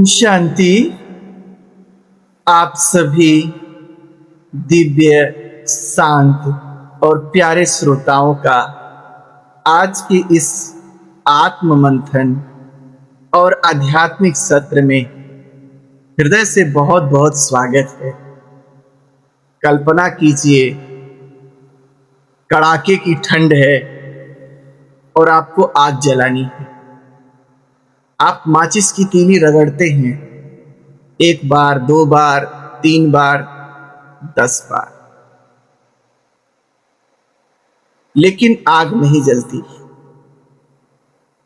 शांति। आप सभी दिव्य, शांत और प्यारे श्रोताओं का आज के इस आत्म मंथन और आध्यात्मिक सत्र में हृदय से बहुत बहुत स्वागत है। कल्पना कीजिए, कड़ाके की ठंड है और आपको आग जलानी है। आप माचिस की तीली रगड़ते हैं, 1 बार, 2 बार, 3 बार, 10 बार, लेकिन आग नहीं जलती।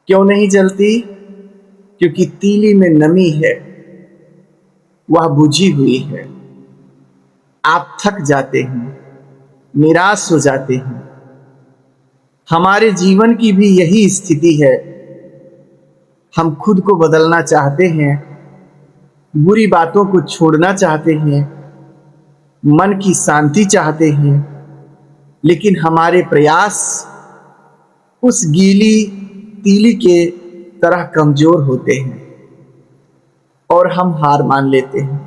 क्यों नहीं जलती? क्योंकि तीली में नमी है, वह बुझी हुई है। आप थक जाते हैं, निराश हो जाते हैं। हमारे जीवन की भी यही स्थिति है। हम खुद को बदलना चाहते हैं, बुरी बातों को छोड़ना चाहते हैं, मन की शांति चाहते हैं, लेकिन हमारे प्रयास उस गीली तीली के तरह कमजोर होते हैं और हम हार मान लेते हैं।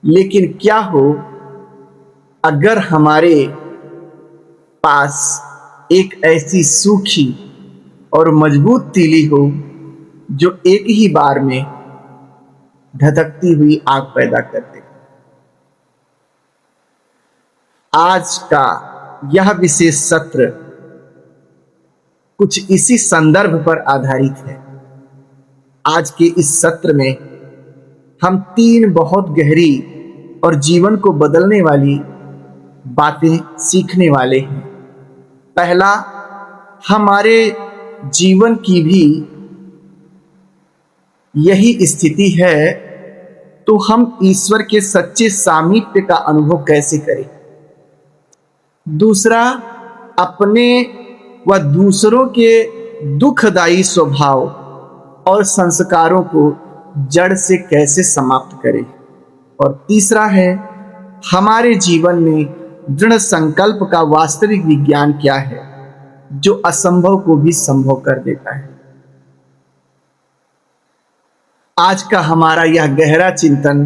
लेकिन क्या हो अगर हमारे पास एक ऐसी सूखी और मजबूत तीली हो जो एक ही बार में धधकती हुई आग पैदा कर दे। आज का यह विशेष सत्र कुछ इसी संदर्भ पर आधारित है। आज के इस सत्र में हम 3 बहुत गहरी और जीवन को बदलने वाली बातें सीखने वाले हैं। पहला, हमारे जीवन की भी यही स्थिति है, तो हम ईश्वर के सच्चे सामीप्य का अनुभव कैसे करें। दूसरा, अपने व दूसरों के दुखदायी स्वभाव और संस्कारों को जड़ से कैसे समाप्त करें। और तीसरा है, हमारे जीवन में दृढ़ संकल्प का वास्तविक विज्ञान क्या है, जो असंभव को भी संभव कर देता है। आज का हमारा यह गहरा चिंतन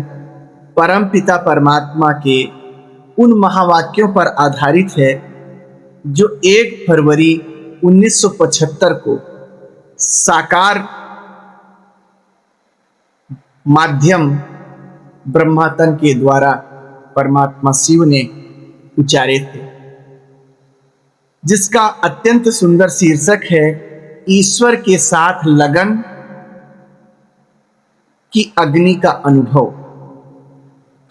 परमपिता परमात्मा के उन महावाक्यों पर आधारित है जो 1 फरवरी 1975 को साकार माध्यम ब्रह्मातन के द्वारा परमात्मा शिव ने उच्चारे थे, जिसका अत्यंत सुंदर शीर्षक है ईश्वर के साथ लगन की अग्नि का अनुभव।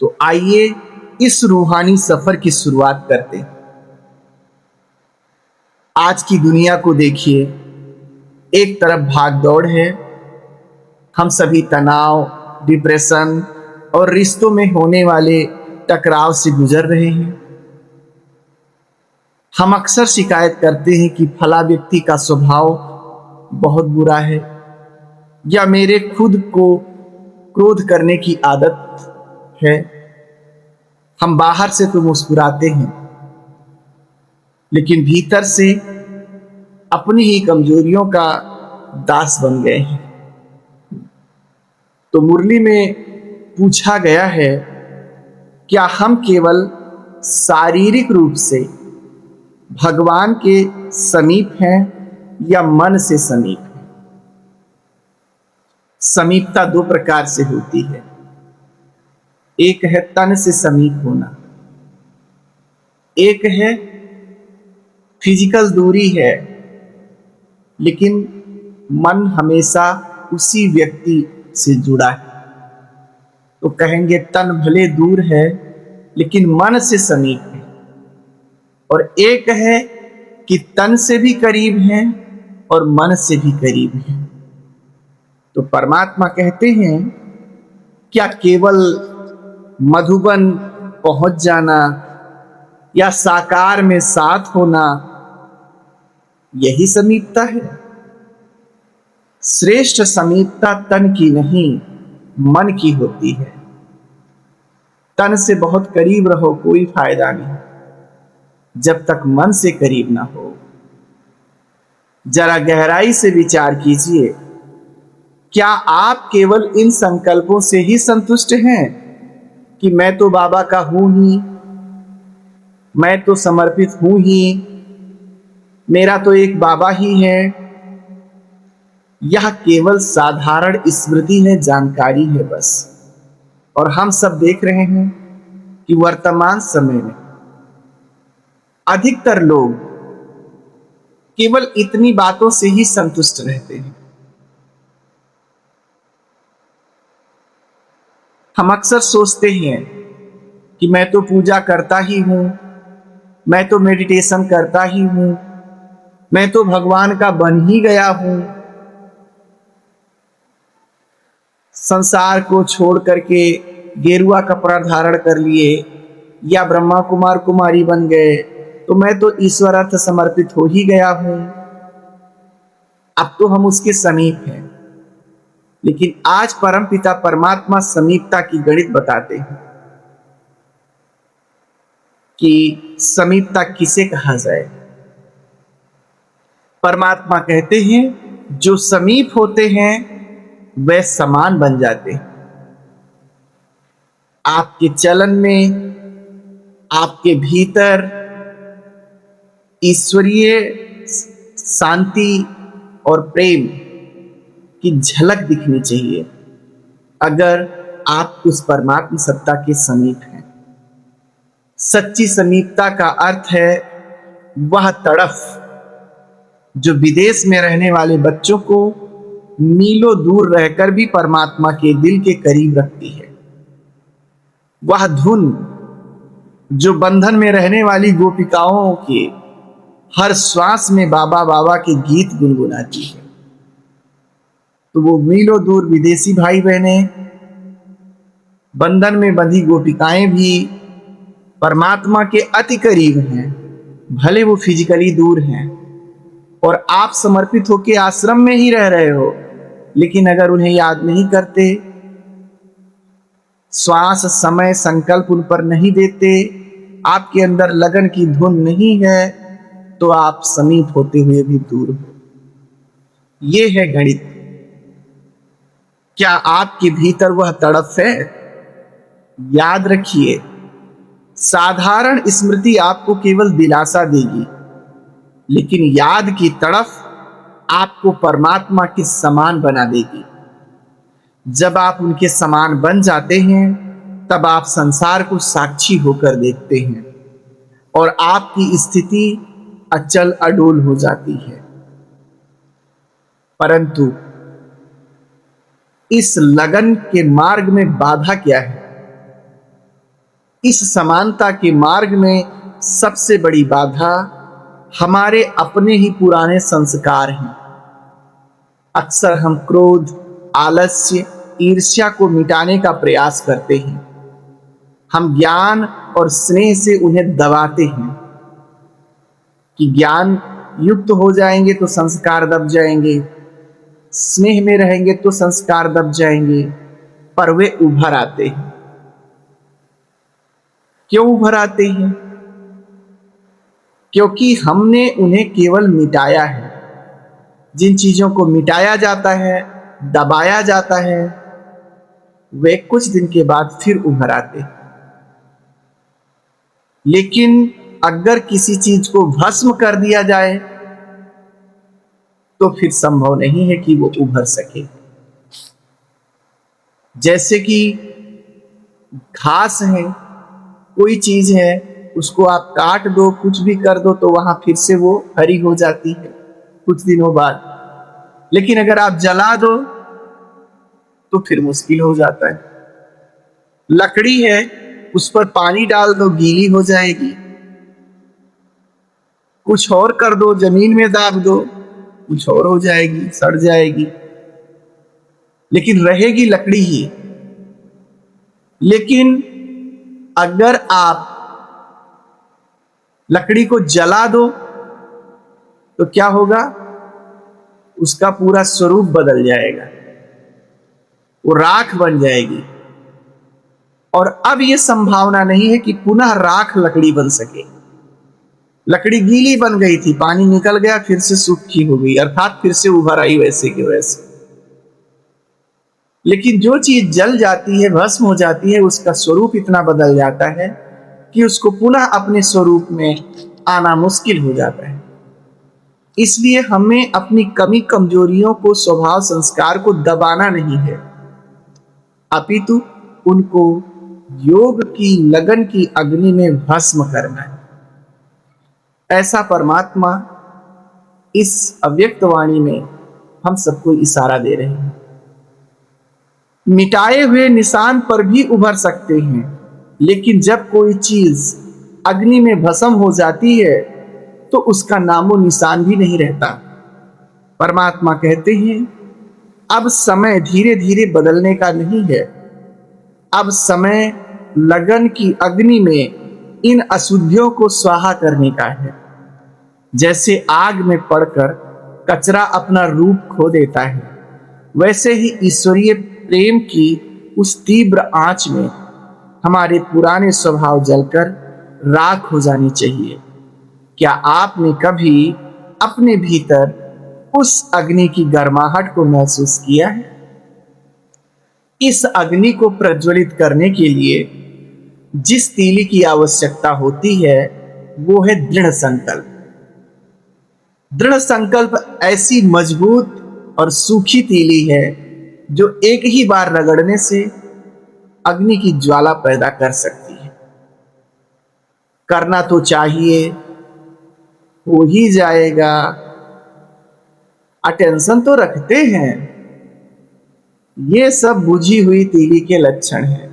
तो आइए इस रूहानी सफर की शुरुआत करते हैं। आज की दुनिया को देखिए, एक तरफ भाग दौड़ है, हम सभी तनाव, डिप्रेशन और रिश्तों में होने वाले टकराव से गुजर रहे हैं। हम अक्सर शिकायत करते हैं कि फला व्यक्ति का स्वभाव बहुत बुरा है, या मेरे खुद को क्रोध करने की आदत है। हम बाहर से तो मुस्कुराते हैं, लेकिन भीतर से अपनी ही कमजोरियों का दास बन गए हैं। तो मुरली में पूछा गया है, क्या हम केवल शारीरिक रूप से भगवान के समीप हैं या मन से समीप हैं? समीपता 2 प्रकार से होती है। एक है तन से समीप होना, एक है फिजिकल दूरी है, लेकिन मन हमेशा उसी व्यक्ति से जुड़ा है। तो कहेंगे तन भले दूर है लेकिन मन से समीप है। और एक है कि तन से भी करीब है और मन से भी करीब है। तो परमात्मा कहते हैं, क्या केवल मधुबन पहुंच जाना या साकार में साथ होना यही समीपता है? श्रेष्ठ समीपता तन की नहीं, मन की होती है। तन से बहुत करीब रहो, कोई फायदा नहीं जब तक मन से करीब ना हो। जरा गहराई से विचार कीजिए, क्या आप केवल इन संकल्पों से ही संतुष्ट हैं कि मैं तो बाबा का हूं ही, मैं तो समर्पित हूं ही, मेरा तो एक बाबा ही है? यह केवल साधारण स्मृति है, जानकारी है बस। और हम सब देख रहे हैं कि वर्तमान समय में अधिकतर लोग केवल इतनी बातों से ही संतुष्ट रहते हैं। हम अक्सर सोचते हैं कि मैं तो पूजा करता ही हूं, मैं तो मेडिटेशन करता ही हूं, मैं तो भगवान का बन ही गया हूं, संसार को छोड़ करके गेरुआ कपड़ा धारण कर लिए या ब्रह्मा कुमार कुमारी बन गए तो मैं तो ईश्वर अर्थ समर्पित हो ही गया हूं। अब तो हम उसके समीप हैं। लेकिन आज परमपिता परमात्मा समीपता की गणित बताते हैं कि समीपता किसे कहा जाए। परमात्मा कहते हैं जो समीप होते हैं वे समान बन जाते हैं। आपके चलन में, आपके भीतर ईश्वरीय शांति और प्रेम की झलक दिखनी चाहिए अगर आप उस परमात्मा सत्ता के समीप हैं। सच्ची समीपता का अर्थ है वह तड़फ जो विदेश में रहने वाले बच्चों को मीलों दूर रहकर भी परमात्मा के दिल के करीब रखती है। वह धुन जो बंधन में रहने वाली गोपिकाओं के हर श्वास में बाबा बाबा के गीत गुनगुनाती है। तो वो मीलों दूर विदेशी भाई बहनें, बंधन में बंधी गोपिकाएं भी परमात्मा के अति करीब हैं, भले वो फिजिकली दूर हैं। और आप समर्पित होकर आश्रम में ही रह रहे हो, लेकिन अगर उन्हें याद नहीं करते, श्वास समय संकल्प उन पर नहीं देते, आपके अंदर लगन की धुन नहीं है, तो आप समीप होते हुए भी दूर हो। ये है गणित। क्या आपके भीतर वह तड़प है? याद रखिए, साधारण स्मृति आपको केवल दिलासा देगी, लेकिन याद की तड़प आपको परमात्मा के समान बना देगी। जब आप उनके समान बन जाते हैं तब आप संसार को साक्षी होकर देखते हैं और आपकी स्थिति अचल अडोल हो जाती है। परंतु इस लगन के मार्ग में बाधा क्या है? इस समानता के मार्ग में सबसे बड़ी बाधा हमारे अपने ही पुराने संस्कार हैं। अक्सर हम क्रोध, आलस्य, ईर्ष्या को मिटाने का प्रयास करते हैं। हम ज्ञान और स्नेह से उन्हें दबाते हैं कि ज्ञान युक्त हो जाएंगे तो संस्कार दब जाएंगे, स्नेह में रहेंगे तो संस्कार दब जाएंगे, पर वे उभर आते हैं। क्यों उभर आते हैं? क्योंकि हमने उन्हें केवल मिटाया है। जिन चीजों को मिटाया जाता है, दबाया जाता है, वे कुछ दिन के बाद फिर उभर आते हैं। लेकिन अगर किसी चीज को भस्म कर दिया जाए तो फिर संभव नहीं है कि वो उभर सके। जैसे कि घास है, कोई चीज है, उसको आप काट दो, कुछ भी कर दो तो वहां फिर से वो हरी हो जाती है कुछ दिनों बाद। लेकिन अगर आप जला दो तो फिर मुश्किल हो जाता है। लकड़ी है, उस पर पानी डाल दो, गीली हो जाएगी। कुछ और कर दो, जमीन में दाब दो, कुछ और हो जाएगी, सड़ जाएगी, लेकिन रहेगी लकड़ी ही। लेकिन अगर आप लकड़ी को जला दो तो क्या होगा? उसका पूरा स्वरूप बदल जाएगा, वो राख बन जाएगी। और अब यह संभावना नहीं है कि पुनः राख लकड़ी बन सके। लकड़ी गीली बन गई थी, पानी निकल गया, फिर से सूखी हो गई, अर्थात फिर से उभर आई वैसे के वैसे। लेकिन जो चीज जल जाती है, भस्म हो जाती है, उसका स्वरूप इतना बदल जाता है कि उसको पुनः अपने स्वरूप में आना मुश्किल हो जाता है। इसलिए हमें अपनी कमी कमजोरियों को, स्वभाव संस्कार को दबाना नहीं है, अपितु उनको योग की लगन की अग्नि में भस्म करना है। ऐसा परमात्मा इस अव्यक्त वाणी में हम सबको इशारा दे रहे हैं। मिटाए हुए निशान पर भी उभर सकते हैं, लेकिन जब कोई चीज अग्नि में भस्म हो जाती है तो उसका नामो निशान भी नहीं रहता। परमात्मा कहते हैं अब समय धीरे धीरे बदलने का नहीं है, अब समय लगन की अग्नि में इन अशुद्धियों को स्वाहा करने का है। जैसे आग में पड़कर कचरा अपना रूप खो देता है, वैसे ही ईश्वरीय प्रेम की उस तीव्र आंच में हमारे पुराने स्वभाव जलकर राख हो जानी चाहिए। क्या आपने कभी अपने भीतर उस अग्नि की गर्माहट को महसूस किया है? इस अग्नि को प्रज्वलित करने के लिए जिस तीली की आवश्यकता होती है वो है दृढ़ संकल्प। दृढ़ संकल्प ऐसी मजबूत और सूखी तीली है जो एक ही बार रगड़ने से अग्नि की ज्वाला पैदा कर सकती है। करना तो चाहिए, हो ही जाएगा, अटेंशन तो रखते हैं, ये सब बुझी हुई तीली के लक्षण हैं।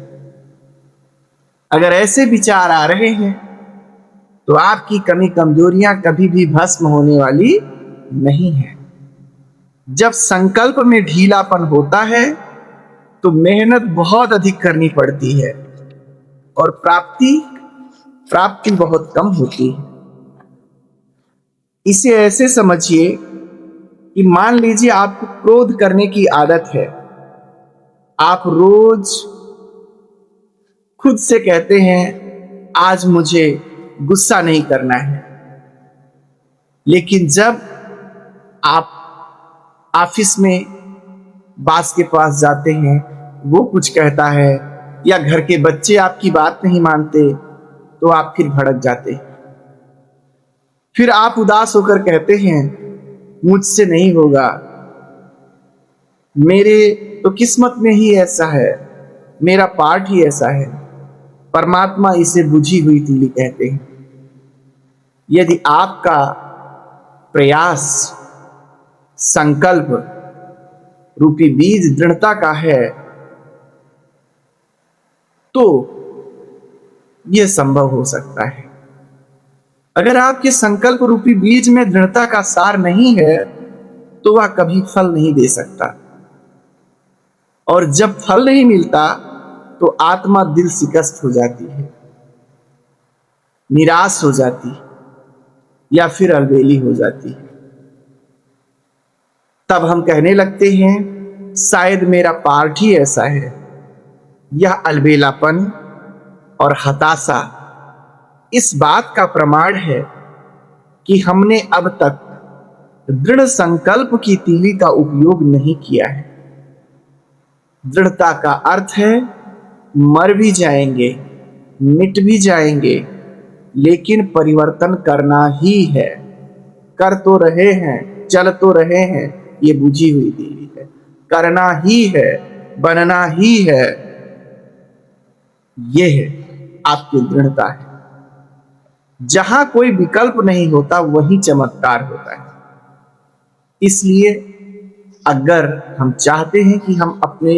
अगर ऐसे विचार आ रहे हैं तो आपकी कमी कमजोरियां कभी भी भस्म होने वाली नहीं है। जब संकल्प में ढीलापन होता है तो मेहनत बहुत अधिक करनी पड़ती है और प्राप्ति बहुत कम होती है। इसे ऐसे समझिए कि मान लीजिए आपको क्रोध करने की आदत है। आप रोज खुद से कहते हैं आज मुझे गुस्सा नहीं करना है, लेकिन जब आप ऑफिस में बॉस के पास जाते हैं, वो कुछ कहता है या घर के बच्चे आपकी बात नहीं मानते तो आप फिर भड़क जाते। फिर आप उदास होकर कहते हैं मुझसे नहीं होगा, मेरे तो किस्मत में ही ऐसा है, मेरा पार्ट ही ऐसा है। परमात्मा इसे बुझी हुई तीली कहते हैं। यदि आपका प्रयास संकल्प रूपी बीज दृढ़ता का है तो यह संभव हो सकता है। अगर आपके संकल्प रूपी बीज में दृढ़ता का सार नहीं है तो वह कभी फल नहीं दे सकता, और जब फल नहीं मिलता तो आत्मा दिल शिकस्त हो जाती है, निराश हो जाती है या फिर अलबेली हो जाती है। तब हम कहने लगते हैं शायद मेरा पार्ट ही ऐसा है। यह अलबेलापन और हताशा इस बात का प्रमाण है कि हमने अब तक दृढ़ संकल्प की तीली का उपयोग नहीं किया है। दृढ़ता का अर्थ है मर भी जाएंगे, मिट भी जाएंगे, लेकिन परिवर्तन करना ही है। कर तो रहे हैं, चल तो रहे हैं, ये बुझी हुई तीली है। करना ही है, बनना ही है, ये है आपकी दृढ़ता है। जहां कोई विकल्प नहीं होता वहीं चमत्कार होता है। इसलिए अगर हम चाहते हैं कि हम अपने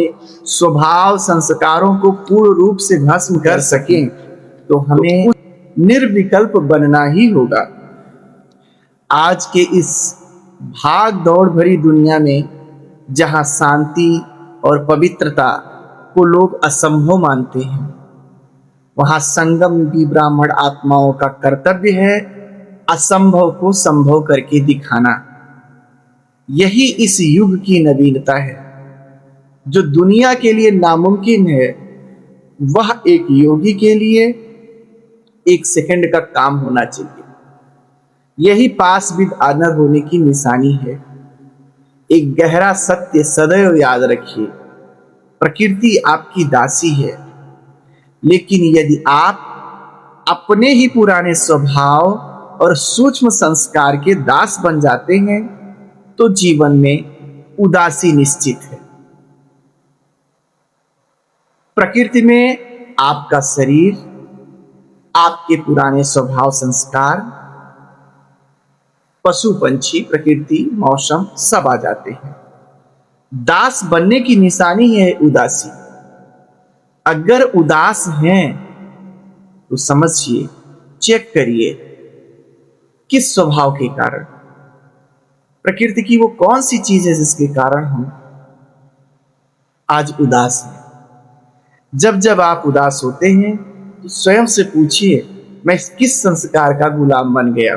स्वभाव संस्कारों को पूर्ण रूप से भस्म कर सकें तो हमें निर्विकल्प बनना ही होगा। आज के इस भाग दौड़ भरी दुनिया में जहां शांति और पवित्रता को लोग असंभव मानते हैं, वहां संगम भी ब्राह्मण आत्माओं का कर्तव्य है असंभव को संभव करके दिखाना। यही इस युग की नवीनता है। जो दुनिया के लिए नामुमकिन है वह एक योगी के लिए एक सेकंड का काम होना चाहिए। यही पास विद ऑनर होने की निशानी है। एक गहरा सत्य सदैव याद रखिए, प्रकृति आपकी दासी है, लेकिन यदि आप अपने ही पुराने स्वभाव और सूक्ष्म संस्कार के दास बन जाते हैं तो जीवन में उदासी निश्चित है। प्रकृति में आपका शरीर, आपके पुराने स्वभाव संस्कार, पशु पंछी, प्रकृति, मौसम सब आ जाते हैं। दास बनने की निशानी है उदासी। अगर उदास हैं तो समझिए, चेक करिए किस स्वभाव के कारण, प्रकृति की वो कौन सी चीज है जिसके कारण हम आज उदास हैं। जब जब आप उदास होते हैं तो स्वयं से पूछिए, मैं किस संस्कार का गुलाम बन गया।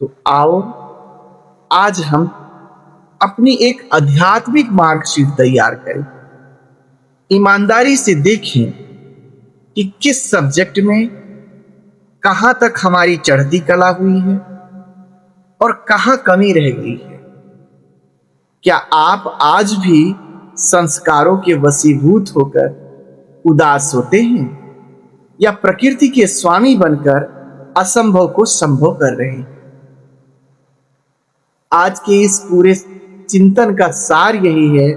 तो आओ आज हम अपनी एक आध्यात्मिक मार्कशीट तैयार करें। ईमानदारी से देखें कि किस सब्जेक्ट में कहां तक हमारी चढ़ती कला हुई है और कहां कमी रह गई है। क्या आप आज भी संस्कारों के वशीभूत होकर उदास होते हैं या प्रकृति के स्वामी बनकर असंभव को संभव कर रहे हैं? आज के इस पूरे चिंतन का सार यही है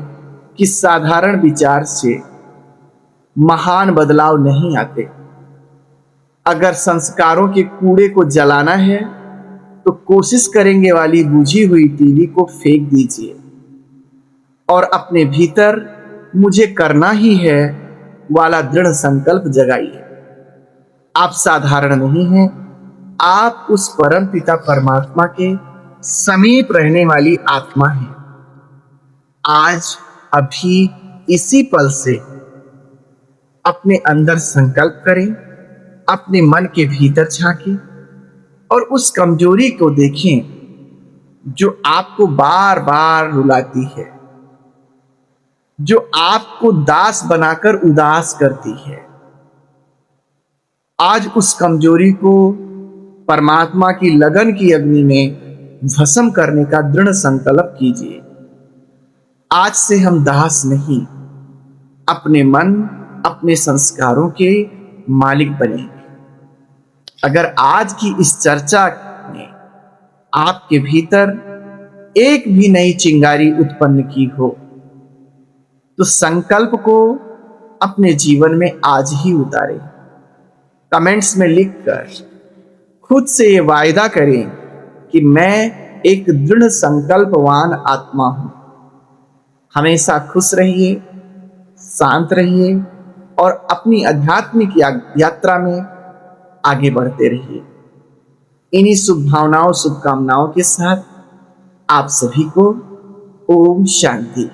कि साधारण विचार से महान बदलाव नहीं आते। अगर संस्कारों के कूड़े को जलाना है तो कोशिश करेंगे वाली बुझी हुई टीवी को फेंक दीजिए और अपने भीतर मुझे करना ही है वाला दृढ़ संकल्प जगाइए। आप साधारण नहीं हैं, आप उस परम पिता परमात्मा के समीप रहने वाली आत्मा है। आज अभी इसी पल से अपने अंदर संकल्प करें, अपने मन के भीतर झांकें और उस कमजोरी को देखें जो आपको बार बार रुलाती है, जो आपको दास बनाकर उदास करती है। आज उस कमजोरी को परमात्मा की लगन की अग्नि में भस्म करने का दृढ़ संकल्प कीजिए। आज से हम दास नहीं, अपने मन, अपने संस्कारों के मालिक बनेंगे। अगर आज की इस चर्चा ने आपके भीतर एक भी नई चिंगारी उत्पन्न की हो तो संकल्प को अपने जीवन में आज ही उतारें। कमेंट्स में लिखकर खुद से ये वायदा करें कि मैं एक दृढ़ संकल्पवान आत्मा हूं। हमेशा खुश रहिए, शांत रहिए और अपनी आध्यात्मिक यात्रा में आगे बढ़ते रहिए। इन्हीं शुभ भावनाओं, शुभकामनाओं के साथ आप सभी को ओम शांति।